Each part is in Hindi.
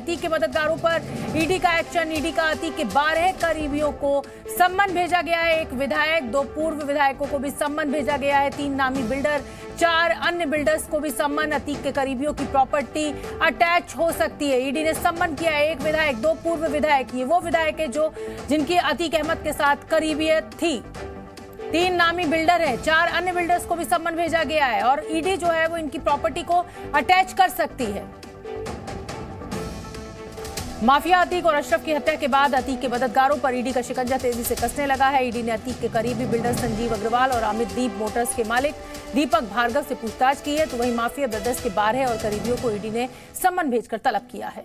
अतीक के मददगारों पर ईडी का एक्शन। ईडी का अतीक के 12 करीबियों को सम्मन भेजा गया है। एक विधायक, 2 पूर्व विधायकों को भी सम्मन भेजा गया है। 3 नामी बिल्डर, 4 अन्य बिल्डर्स को भी सम्मन। अतीक के करीबियों की प्रॉपर्टी अटैच हो सकती है। ईडी ने सम्मन किया है 1 विधायक, 2 पूर्व विधायक। ये वो विधायक है जिनकी अतीक अहमद के साथ करीबियत थी। 3 नामी बिल्डर हैं, 4 अन्य बिल्डर्स को भी सम्मन भेजा गया है और ईडी जो है वो इनकी प्रॉपर्टी को अटैच कर सकती है। माफिया अतीक और अशरफ की हत्या के बाद अतीक के मददगारों पर ईडी का शिकंजा तेजी से कसने लगा है। ईडी ने अतीक के करीबी बिल्डर संजीव अग्रवाल और अमित दीप मोटर्स के मालिक दीपक भार्गव से पूछताछ की है, तो वहीं माफिया ब्रदर्स के 12 और करीबियों को ईडी ने सम्मन भेजकर तलब किया है।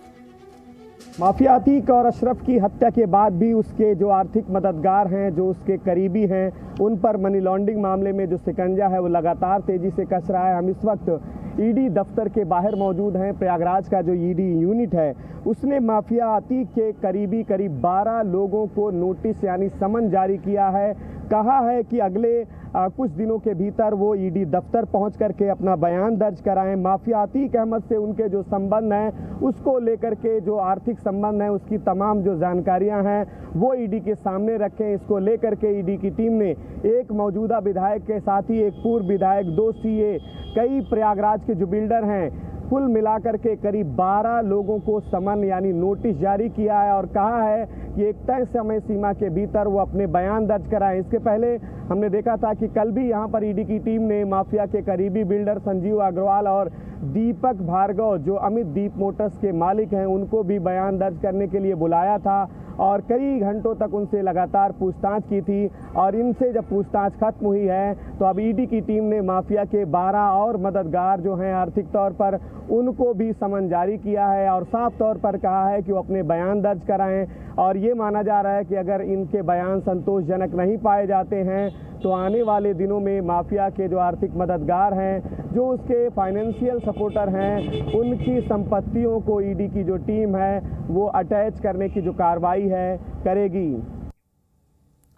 माफिया अतीक और अशरफ की हत्या के बाद भी उसके जो आर्थिक मददगार हैं, जो उसके करीबी हैं, उन पर मनी लॉन्ड्रिंग मामले में जो शिकंजा है वो लगातार तेजी से कस रहा है। हम इस वक्त ईडी दफ्तर के बाहर मौजूद हैं। प्रयागराज का जो ईडी यूनिट है उसने माफिया अतीक के करीबी करीब 12 लोगों को नोटिस यानी समन जारी किया है। कहा है कि अगले कुछ दिनों के भीतर वो ईडी दफ्तर पहुंच करके अपना बयान दर्ज कराएं। माफिया अतीक अहमद से उनके जो संबंध हैं उसको लेकर के, जो आर्थिक संबंध हैं उसकी तमाम जो जानकारियां हैं वो ईडी के सामने रखें। इसको लेकर के ईडी की टीम ने एक मौजूदा विधायक के साथ ही एक पूर्व विधायक, 2 सीए, कई प्रयागराज के जो बिल्डर हैं, कुल मिलाकर के करीब 12 लोगों को समन यानी नोटिस जारी किया है और कहा है कि एक तय समय सीमा के भीतर वो अपने बयान दर्ज कराएं। इसके पहले हमने देखा था कि कल भी यहाँ पर ईडी की टीम ने माफिया के करीबी बिल्डर संजीव अग्रवाल और दीपक भार्गव, जो अमित दीप मोटर्स के मालिक हैं, उनको भी बयान दर्ज करने के लिए बुलाया था और कई घंटों तक उनसे लगातार पूछताछ की थी। और इनसे जब पूछताछ खत्म हुई है तो अब ईडी की टीम ने माफिया के 12 और मददगार जो हैं आर्थिक तौर पर, उनको भी समन जारी किया है और साफ तौर पर कहा है कि वो अपने बयान दर्ज कराएं। और ये माना जा रहा है कि अगर इनके बयान संतोषजनक नहीं पाए जाते हैं तो आने वाले दिनों में माफिया के जो आर्थिक मददगार हैं, जो उसके फाइनेंशियल सपोर्टर हैं, उनकी संपत्तियों को ईडी की जो टीम है वो अटैच करने की जो कार्रवाई है करेगी।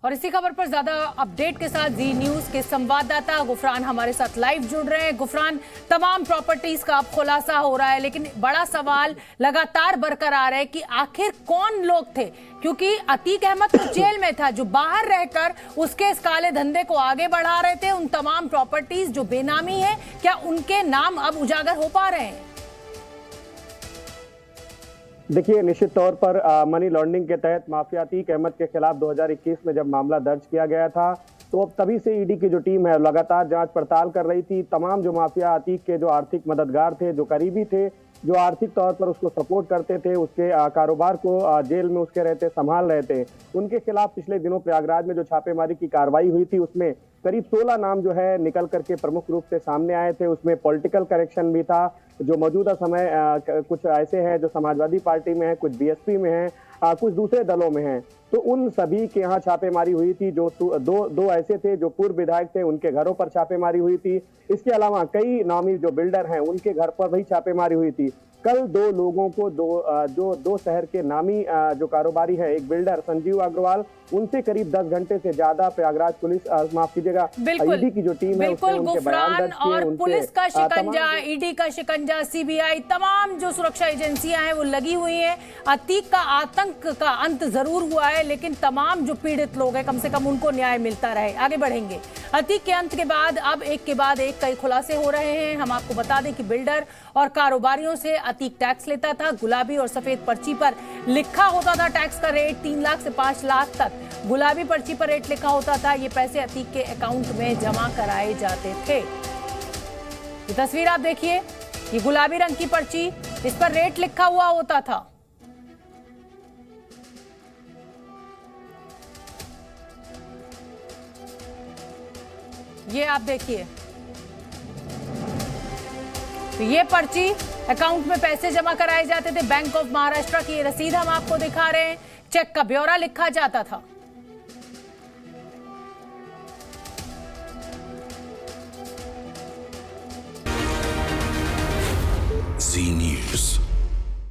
और इसी खबर पर ज्यादा अपडेट के साथ जी न्यूज के संवाददाता गुफरान हमारे साथ लाइव जुड़ रहे हैं। गुफरान, तमाम प्रॉपर्टीज का अब खुलासा हो रहा है, लेकिन बड़ा सवाल लगातार बरकरार है कि आखिर कौन लोग थे, क्योंकि अतीक अहमद तो जेल में था, जो बाहर रहकर उसके इस काले धंधे को आगे बढ़ा रहे थे। उन तमाम प्रॉपर्टीज जो बेनामी है, क्या उनके नाम अब उजागर हो पा रहे हैं? देखिए, निश्चित तौर पर मनी लॉन्ड्रिंग के तहत माफिया अतीक अहमद के खिलाफ 2021 में जब मामला दर्ज किया गया था, तो अब तभी से ईडी की जो टीम है लगातार जांच पड़ताल कर रही थी। तमाम जो माफिया अतीक के जो आर्थिक मददगार थे, जो करीबी थे, जो आर्थिक तौर पर उसको सपोर्ट करते थे, उसके कारोबार को जेल में उसके रहते संभाल रहे थे, उनके खिलाफ पिछले दिनों प्रयागराज में जो छापेमारी की कार्रवाई हुई थी उसमें करीब 16 नाम जो है निकल करके प्रमुख रूप से सामने आए थे। उसमें पॉलिटिकल करेक्शन भी था, जो मौजूदा समय कुछ ऐसे हैं जो समाजवादी पार्टी में हैं, कुछ बीएसपी में हैं, कुछ दूसरे दलों में हैं। तो उन सभी के यहाँ छापेमारी हुई थी। जो दो ऐसे थे जो पूर्व विधायक थे, उनके घरों पर छापेमारी हुई थी। इसके अलावा कई नामी जो बिल्डर हैं उनके घर पर भी छापेमारी हुई थी। कल 2 लोगों को दो शहर के नामी जो कारोबारी है, एक बिल्डर संजीव अग्रवाल, उनसे करीब 10 घंटे से ज्यादा प्रयागराज पुलिस माफ कीजिएगा ईडी की जो टीम है उसने उनके बयान दर्ज किए। और पुलिस का शिकंजा, ईडी का शिकंजा, सीबीआई, तमाम जो सुरक्षा एजेंसियां हैं वो लगी हुई हैं। अतीक का आतंक का अंत जरूर हुआ है, लेकिन तमाम जो पीड़ित लोग हैं कम से कम उनको न्याय मिलता रहे। आगे बढ़ेंगे। अतीक के अंत के बाद अब एक के बाद एक कई खुलासे हो रहे हैं। हम आपको बता दें कि बिल्डर और कारोबारियों से अतीक टैक्स लेता था। गुलाबी और सफेद पर्ची पर लिखा होता था टैक्स का रेट 3 लाख से 5 लाख तक। गुलाबी पर्ची पर रेट लिखा होता था। ये पैसे अतीक के अकाउंट में जमा कराए जाते थे। ये तस्वीर आप देखिए, ये गुलाबी रंग की पर्ची, इस पर रेट लिखा हुआ होता था। ये आप देखिए, तो ये पर्ची अकाउंट में पैसे जमा कराए जाते थे। बैंक ऑफ महाराष्ट्र की ये रसीद हम आपको दिखा रहे हैं। चेक का ब्यौरा लिखा जाता था।